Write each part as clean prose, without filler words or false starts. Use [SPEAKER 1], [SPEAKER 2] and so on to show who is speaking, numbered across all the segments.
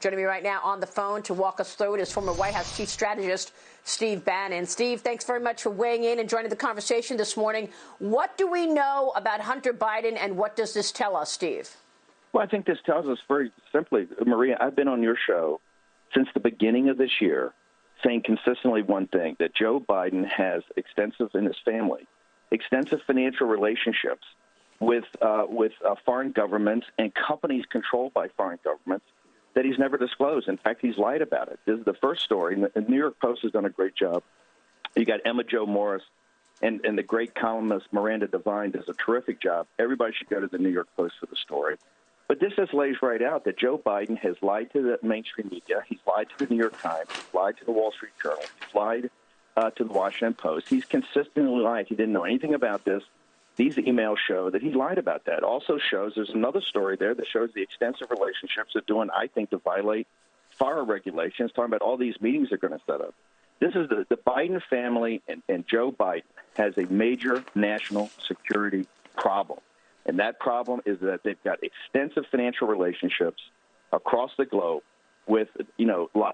[SPEAKER 1] Joining me right now on the phone to walk us through it is former White House chief strategist Steve Bannon. Steve, thanks very much for weighing in and joining the conversation this morning. What do we know about Hunter Biden, and what does this tell us, Steve?
[SPEAKER 2] Well, I think this tells us very simply, Maria, I've been on your show since the beginning of this year saying consistently one thing, that Joe Biden has extensive, in his family, extensive financial relationships with foreign governments and companies controlled by foreign governments that he's never disclosed. In fact, he's lied about it. This is the first story, and the New York Post has done a great job. You got Emma Jo Morris and the great columnist Miranda Devine does a terrific job. Everybody should go to the New York Post for the story. But this just lays right out that Joe Biden has lied to the mainstream media. He's lied to the New York Times. He's lied to the Wall Street Journal. He's lied to the Washington Post. He's consistently lied. He didn't know anything about this. These emails show that he lied about that. Also shows there's another story there that shows the extensive relationships they're doing, I think, to violate FARA regulations, talking about all these meetings they're going to set up. This is the Biden family and Joe Biden has a major national security problem. And that problem is that they've got extensive financial relationships across the globe with,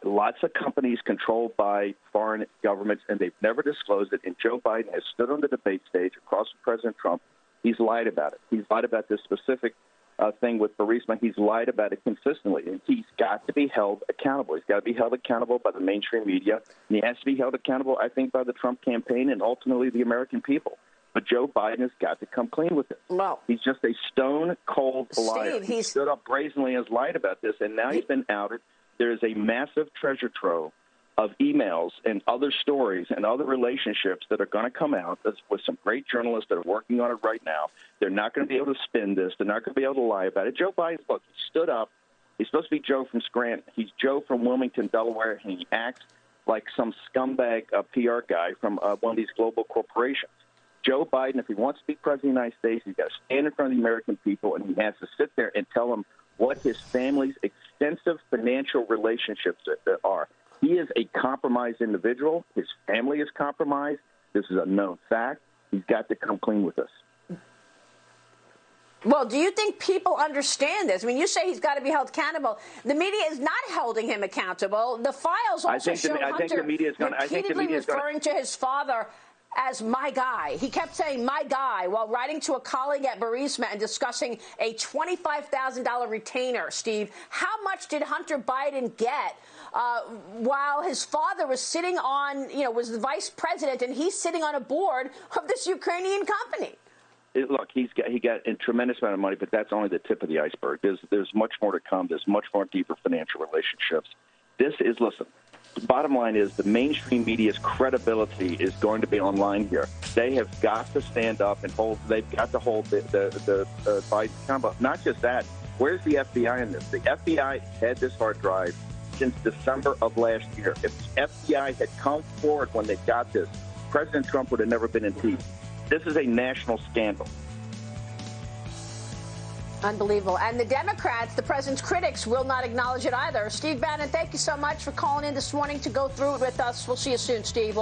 [SPEAKER 2] lots of companies controlled by foreign governments, and they've never disclosed it. And Joe Biden has stood on the debate stage across from President Trump. He's lied about it. He's lied about this specific thing with Burisma. He's lied about it consistently, and he's got to be held accountable. He's got to be held accountable by the mainstream media, and he has to be held accountable, I think, by the Trump campaign and ultimately the American people. But Joe Biden has got to come clean with it.
[SPEAKER 1] Well,
[SPEAKER 2] he's just a stone-cold liar.
[SPEAKER 1] Steve,
[SPEAKER 2] he stood up brazenly and has lied about this, and now he's been outed. There is a massive treasure trove of emails and other stories and other relationships that are going to come out with some great journalists that are working on it right now. They're not going to be able to spin this. They're not going to be able to lie about it. Joe Biden, look, he stood up. He's supposed to be Joe from Scranton. He's Joe from Wilmington, Delaware, and he acts like some scumbag PR guy from one of these global corporations. Joe Biden, if he wants to be president of the United States, he's got to stand in front of the American people, and he has to sit there and tell them what his family's extensive financial relationships are. He is a compromised individual. His family is compromised. This is a known fact. He's got to come clean with us.
[SPEAKER 1] Well, do you think people understand this? I mean, you say he's got to be held accountable. The media is not holding him accountable. The files also show Hunter repeatedly referring to his father as my guy. He kept saying my guy while writing to a colleague at Burisma and discussing a $25,000 retainer. Steve, how much did Hunter Biden get while his father was sitting on, was the vice president, and he's sitting on a board of this Ukrainian company?
[SPEAKER 2] Look, he got a tremendous amount of money, but that's only the tip of the iceberg. There's much more to come. There's much more deeper financial relationships. Listen, the bottom line is the mainstream media's credibility is going to be online here. They have got to stand up and they've got to hold the Biden accountable. Not just that. Where's the FBI in this? The FBI had this hard drive since December of last year. If the FBI had come forward when they got this, President Trump would have never been impeached. This is a national scandal.
[SPEAKER 1] Unbelievable. And the Democrats, the president's critics, will not acknowledge it either. Steve Bannon, thank you so much for calling in this morning to go through it with us. We'll see you soon, Steve.